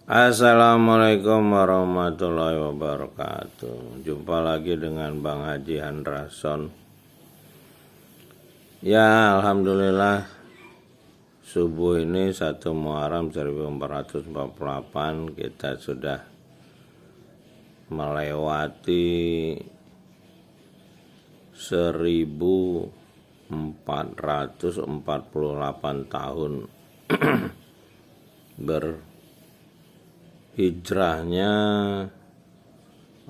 Assalamualaikum warahmatullahi wabarakatuh. Jumpa lagi dengan Bang Haji Handrason. Ya, alhamdulillah subuh ini 1 Muharram 1448 kita sudah melewati 1448 tahun hijrahnya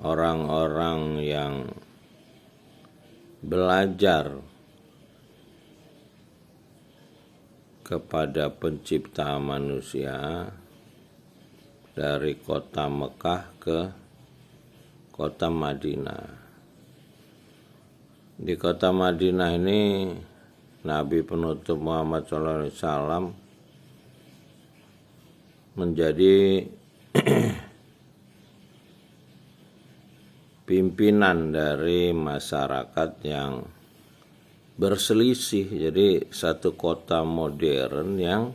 orang-orang yang belajar kepada pencipta manusia dari kota Mekah ke kota Madinah. Di kota Madinah ini Nabi penutup Muhammad SAW menjadi pimpinan dari masyarakat yang berselisih. Jadi satu kota modern yang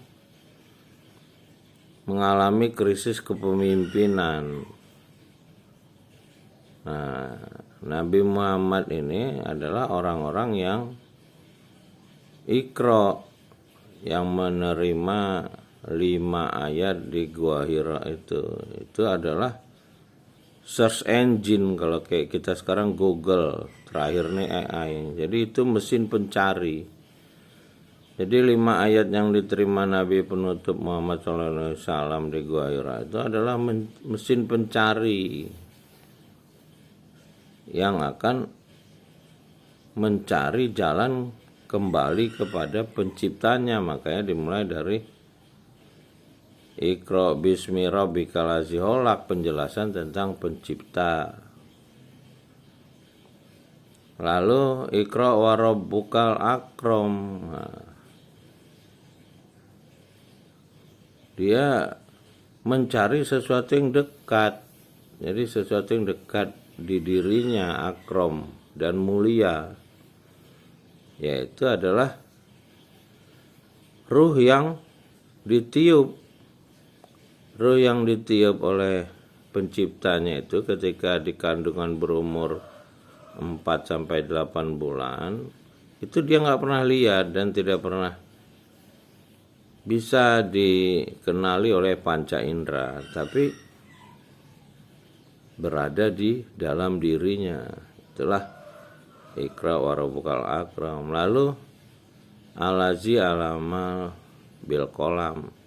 mengalami krisis kepemimpinan. Nah, Nabi Muhammad ini adalah orang-orang yang Iqra, yang menerima 5 ayat di Gua Hira itu adalah search engine. Kalau kayak kita sekarang Google, terakhir nih AI. Jadi itu mesin pencari. Jadi 5 ayat yang diterima Nabi penutup Muhammad SAW di Gua Hira itu adalah mesin pencari yang akan mencari jalan kembali kepada penciptanya. Makanya dimulai dari Iqra bismi rabbikal ladzi khalaq, penjelasan tentang pencipta. Lalu Iqra wa rabbukal akram. Dia mencari sesuatu yang dekat. Jadi sesuatu yang dekat di dirinya, akram dan mulia, yaitu adalah ruh yang ditiup. Ruh yang ditiup oleh penciptanya itu ketika di kandungan berumur 4-8 bulan, itu dia nggak pernah lihat dan tidak pernah bisa dikenali oleh panca indera, tapi berada di dalam dirinya. Itulah Iqra wa rabbukal akram. Lalu alazi alama bil qalam,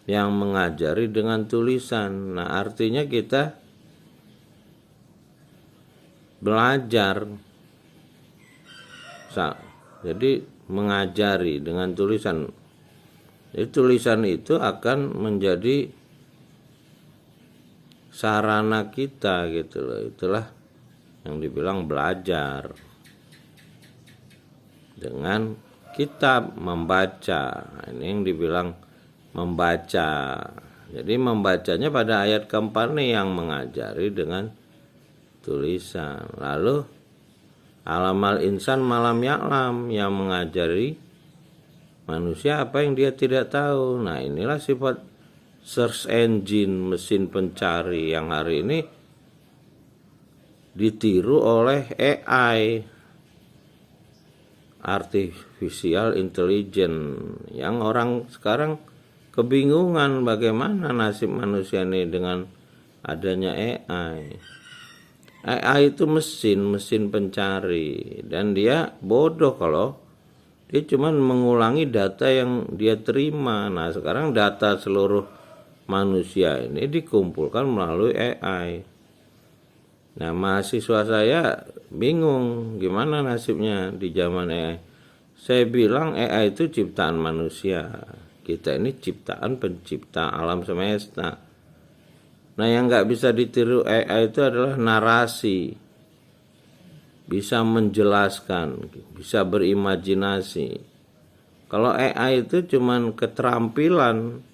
yang mengajari dengan tulisan. Nah, artinya kita belajar. Jadi mengajari dengan tulisan. Jadi tulisan itu akan menjadi sarana kita gitu loh. Itulah yang dibilang belajar dengan kitab, membaca. Nah, ini yang dibilang membaca. Jadi membacanya pada ayat keempat nih yang mengajari dengan tulisan. Lalu alamal insan malam ya'lam, yang mengajari manusia apa yang dia tidak tahu. Nah, inilah sifat search engine, mesin pencari, yang hari ini ditiru oleh AI, artificial intelligence, yang orang sekarang kebingungan bagaimana nasib manusia ini dengan adanya AI. AI itu mesin pencari, dan dia bodoh kalau dia cuma mengulangi data yang dia terima. Nah, sekarang data seluruh manusia ini dikumpulkan melalui AI. Nah, mahasiswa saya bingung gimana nasibnya di zaman AI. Saya bilang AI itu ciptaan manusia. Kita ini ciptaan pencipta alam semesta. Nah, yang nggak bisa ditiru AI itu adalah narasi. Bisa menjelaskan, bisa berimajinasi. Kalau AI itu cuman keterampilan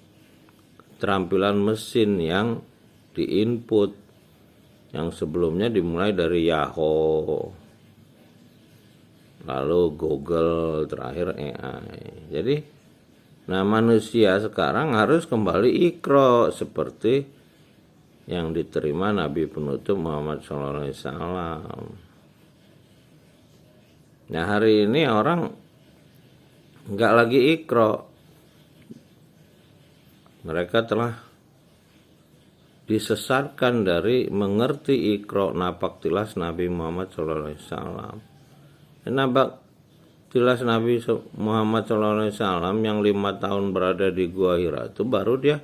mesin yang diinput, yang sebelumnya dimulai dari Yahoo, lalu Google, terakhir AI. Jadi Nah, manusia sekarang harus kembali Iqra seperti yang diterima Nabi penutup Muhammad SAW. Nah, hari ini orang nggak lagi Iqra. Mereka telah disesatkan dari mengerti Iqra napak tilas Nabi Muhammad SAW. Napak tilas Nabi Muhammad SAW yang 5 tahun berada di Gua Hira itu baru dia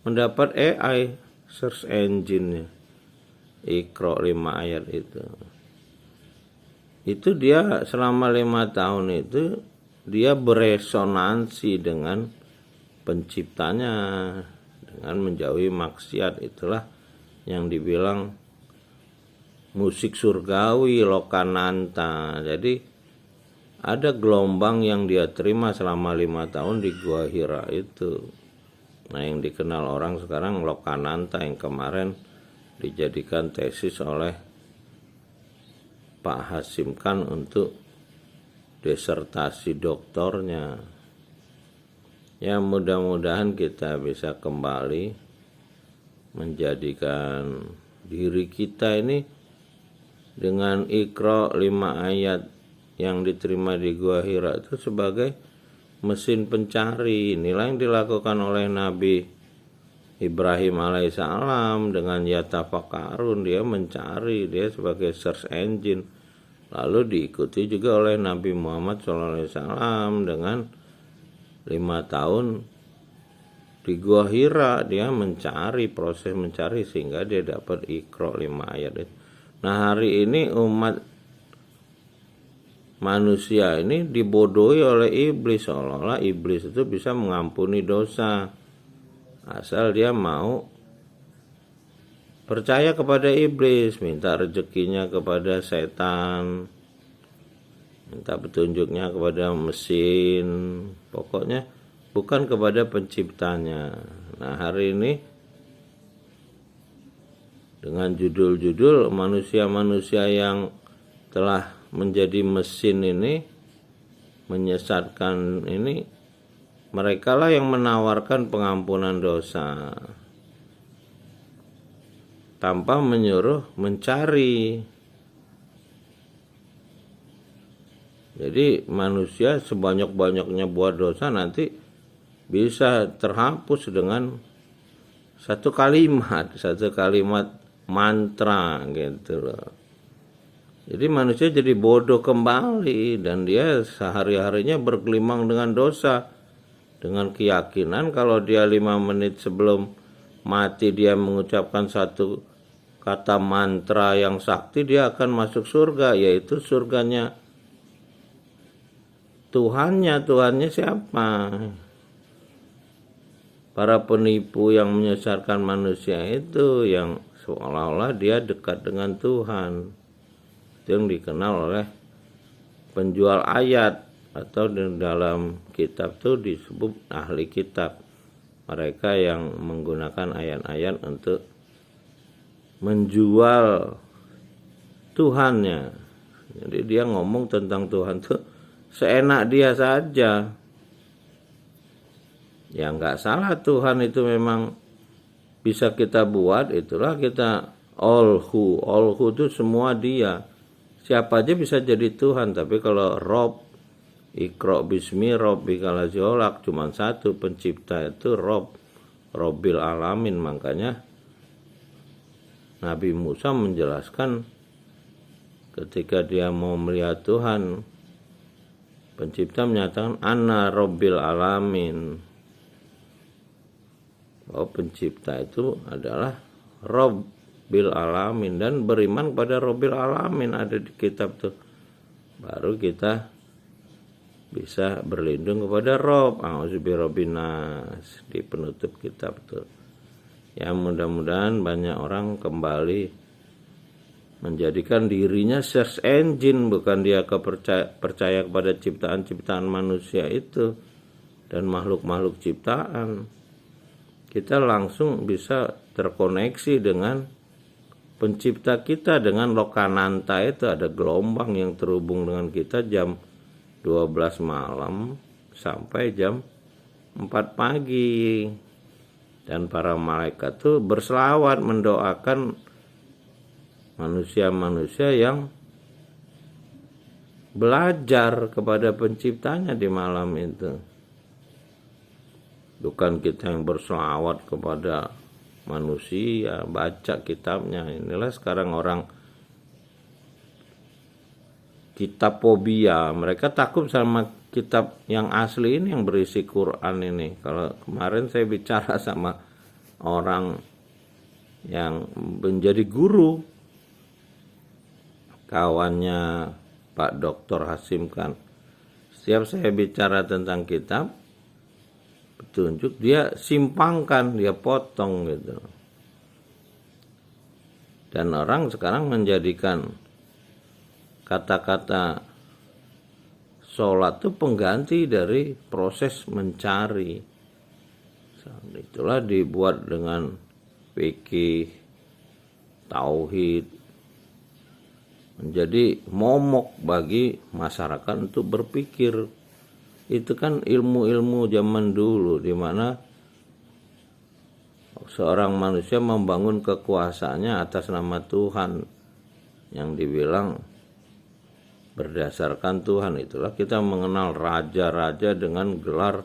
mendapat AI search engine-nya Iqra 5 ayat itu dia selama 5 tahun itu dia beresonansi dengan penciptanya dengan menjauhi maksiat. Itulah yang dibilang musik surgawi lokananta. Jadi ada gelombang yang dia terima selama 5 tahun di Gua Hira itu. Nah, yang dikenal orang sekarang lokananta yang kemarin dijadikan tesis oleh Pak Hasim Khan untuk disertasi doktornya. Ya, mudah-mudahan kita bisa kembali menjadikan diri kita ini dengan Iqra 5 ayat yang diterima di Gua Hira itu sebagai mesin pencari. Inilah yang dilakukan oleh Nabi Ibrahim alaihissalam dengan yatafakarun, dia mencari, dia sebagai search engine. Lalu diikuti juga oleh Nabi Muhammad SAW dengan 5 tahun di Gua Hira, dia mencari, proses mencari sehingga dia dapat Iqra 5 ayat. Nah, hari ini umat manusia ini dibodohi oleh iblis, seolah-olah iblis itu bisa mengampuni dosa asal dia mau percaya kepada iblis, minta rezekinya kepada setan, minta petunjuknya kepada mesin, pokoknya bukan kepada penciptanya. Nah, hari ini dengan judul-judul manusia-manusia yang telah menjadi mesin ini, menyesatkan ini, mereka lah yang menawarkan pengampunan dosa tanpa menyuruh mencari. Jadi manusia sebanyak-banyaknya buat dosa nanti bisa terhapus dengan satu kalimat mantra gitu loh. Jadi manusia jadi bodoh kembali dan dia sehari-harinya bergelimang dengan dosa dengan keyakinan kalau dia 5 menit sebelum mati dia mengucapkan satu kata mantra yang sakti, dia akan masuk surga, yaitu surganya Tuhannya siapa? Para penipu yang menyesatkan manusia itu yang seolah-olah dia dekat dengan Tuhan. Yang dikenal oleh penjual ayat atau di dalam kitab itu disebut ahli kitab, mereka yang menggunakan ayat-ayat untuk menjual Tuhannya. Jadi dia ngomong tentang Tuhan tuh seenak dia saja. Ya nggak salah, Tuhan itu memang bisa kita buat, itulah kita Alhu itu semua dia. Siapa aja bisa jadi Tuhan, tapi kalau Rob, Iqra bismi rabbika ladzi khalaq, cuma satu pencipta itu Rob, Robbil alamin. Makanya Nabi Musa menjelaskan ketika dia mau melihat Tuhan, pencipta menyatakan Ana Robbil alamin. Oh, pencipta itu adalah Rob Bil alamin, dan beriman pada Robbil alamin ada di kitab tuh, baru kita bisa berlindung kepada Rob. A'udzubirabbinas di penutup kitab tuh. Ya, mudah-mudahan banyak orang kembali menjadikan dirinya search engine, bukan dia percaya kepada ciptaan-ciptaan manusia itu dan makhluk-makhluk ciptaan. Kita langsung bisa terkoneksi dengan pencipta kita, dengan lokananta itu. Ada gelombang yang terhubung dengan kita jam 12 malam sampai jam 4 pagi. Dan para malaikat itu berselawat mendoakan manusia-manusia yang belajar kepada penciptanya di malam itu. Bukan kita yang berselawat kepada manusia, baca kitabnya. Inilah sekarang orang kitabfobia. Mereka takut sama kitab yang asli ini, yang berisi Quran ini. Kalau kemarin saya bicara sama orang yang menjadi guru, kawannya Pak Dr. Hasim kan. Setiap saya bicara tentang kitab petunjuk, dia simpangkan, dia potong gitu. Dan orang sekarang menjadikan kata-kata sholat itu pengganti dari proses mencari. Itulah dibuat dengan fikih, tauhid, menjadi momok bagi masyarakat untuk berpikir. Itu kan ilmu-ilmu zaman dulu, di mana seorang manusia membangun kekuasaannya atas nama Tuhan, yang dibilang berdasarkan Tuhan. Itulah kita mengenal raja-raja dengan gelar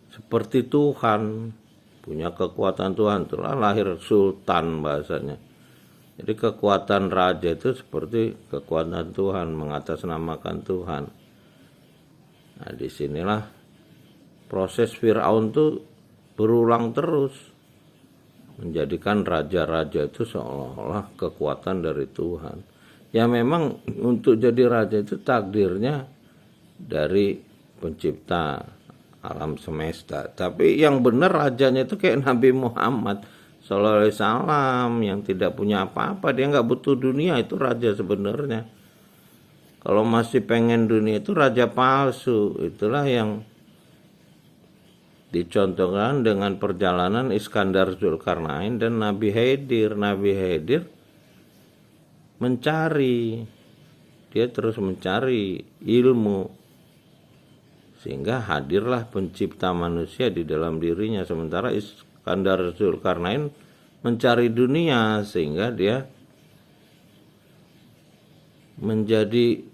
seperti Tuhan, punya kekuatan Tuhan. Itulah lahir sultan bahasanya. Jadi kekuatan raja itu seperti kekuatan Tuhan, mengatasnamakan Tuhan. Nah, disinilah proses Fir'aun itu berulang terus, menjadikan raja-raja itu seolah-olah kekuatan dari Tuhan. Ya memang untuk jadi raja itu takdirnya dari pencipta alam semesta. Tapi yang benar rajanya itu kayak Nabi Muhammad Sallallahu Alaihi Wasallam, yang tidak punya apa-apa. Dia nggak butuh dunia, itu raja sebenarnya. Kalau masih pengen dunia itu raja palsu. Itulah yang dicontohkan dengan perjalanan Iskandar Zulkarnain dan Nabi Khidir. Nabi Khidir mencari, dia terus mencari ilmu, sehingga hadirlah pencipta manusia di dalam dirinya. Sementara Iskandar Zulkarnain mencari dunia, sehingga dia menjadi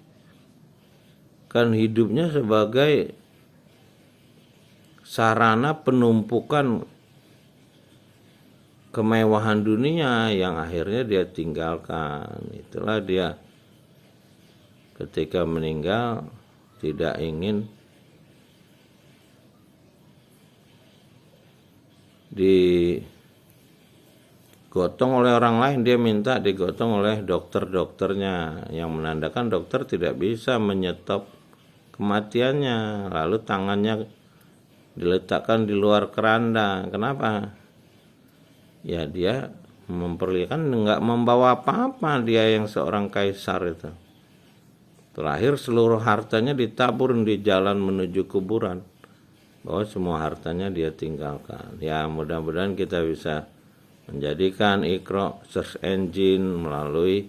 kan hidupnya sebagai sarana penumpukan kemewahan dunia yang akhirnya dia tinggalkan. Itulah dia ketika meninggal tidak ingin digotong oleh orang lain, dia minta digotong oleh dokter-dokternya, yang menandakan dokter tidak bisa menyetop kematiannya. Lalu tangannya diletakkan di luar keranda. Kenapa? Ya dia memperlihatkan nggak membawa apa-apa, dia yang seorang kaisar itu. Terakhir seluruh hartanya ditabur di jalan menuju kuburan, bahwa semua hartanya dia tinggalkan. Ya mudah-mudahan kita bisa menjadikan Iqra search engine melalui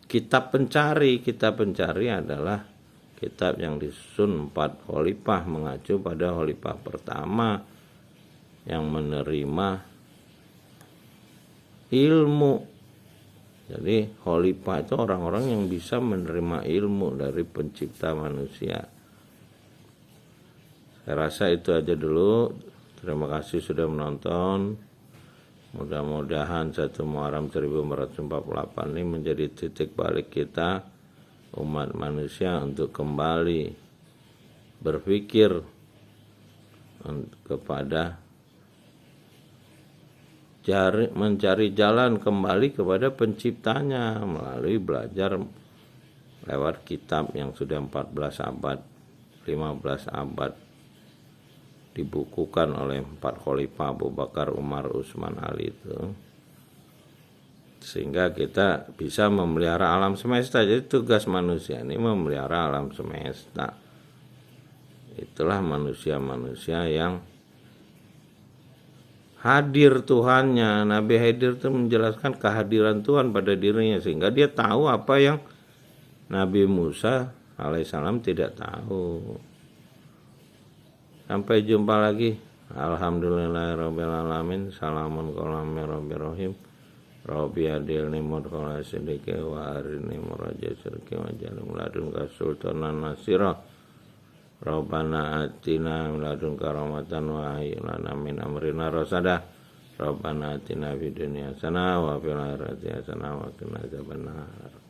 kitab pencari. Kitab pencari adalah kitab yang disusun 4 khalifah, mengacu pada khalifah pertama yang menerima ilmu. Jadi khalifah itu orang-orang yang bisa menerima ilmu dari pencipta manusia. Saya rasa itu aja dulu. Terima kasih sudah menonton. Mudah-mudahan 1 Muharram 1448 ini menjadi titik balik kita umat manusia untuk kembali berpikir kepada mencari jalan kembali kepada penciptanya melalui belajar lewat kitab yang sudah 14 abad, 15 abad dibukukan oleh 4 khalifah Abu Bakar, Umar, Utsman, Ali itu, sehingga kita bisa memelihara alam semesta. Jadi tugas manusia ini memelihara alam semesta. Itulah manusia-manusia yang hadir Tuhannya. Nabi Khidir itu menjelaskan kehadiran Tuhan pada dirinya, sehingga dia tahu apa yang Nabi Musa alaihissalam tidak tahu. Sampai jumpa lagi. Alhamdulillahirrabbilalamin. Salamun qawlan min rabbir rahim. Rabbi adilni mudkhala sidiki wa arini muraja syirki wa jalim ladunka sultanan nasira. Rabbana atina ladunka rahmatan wa hayyi lana min amrina rasada. Rabbana atina fid dunya hasanah wa fil akhirati hasanah wa qina adzabannar.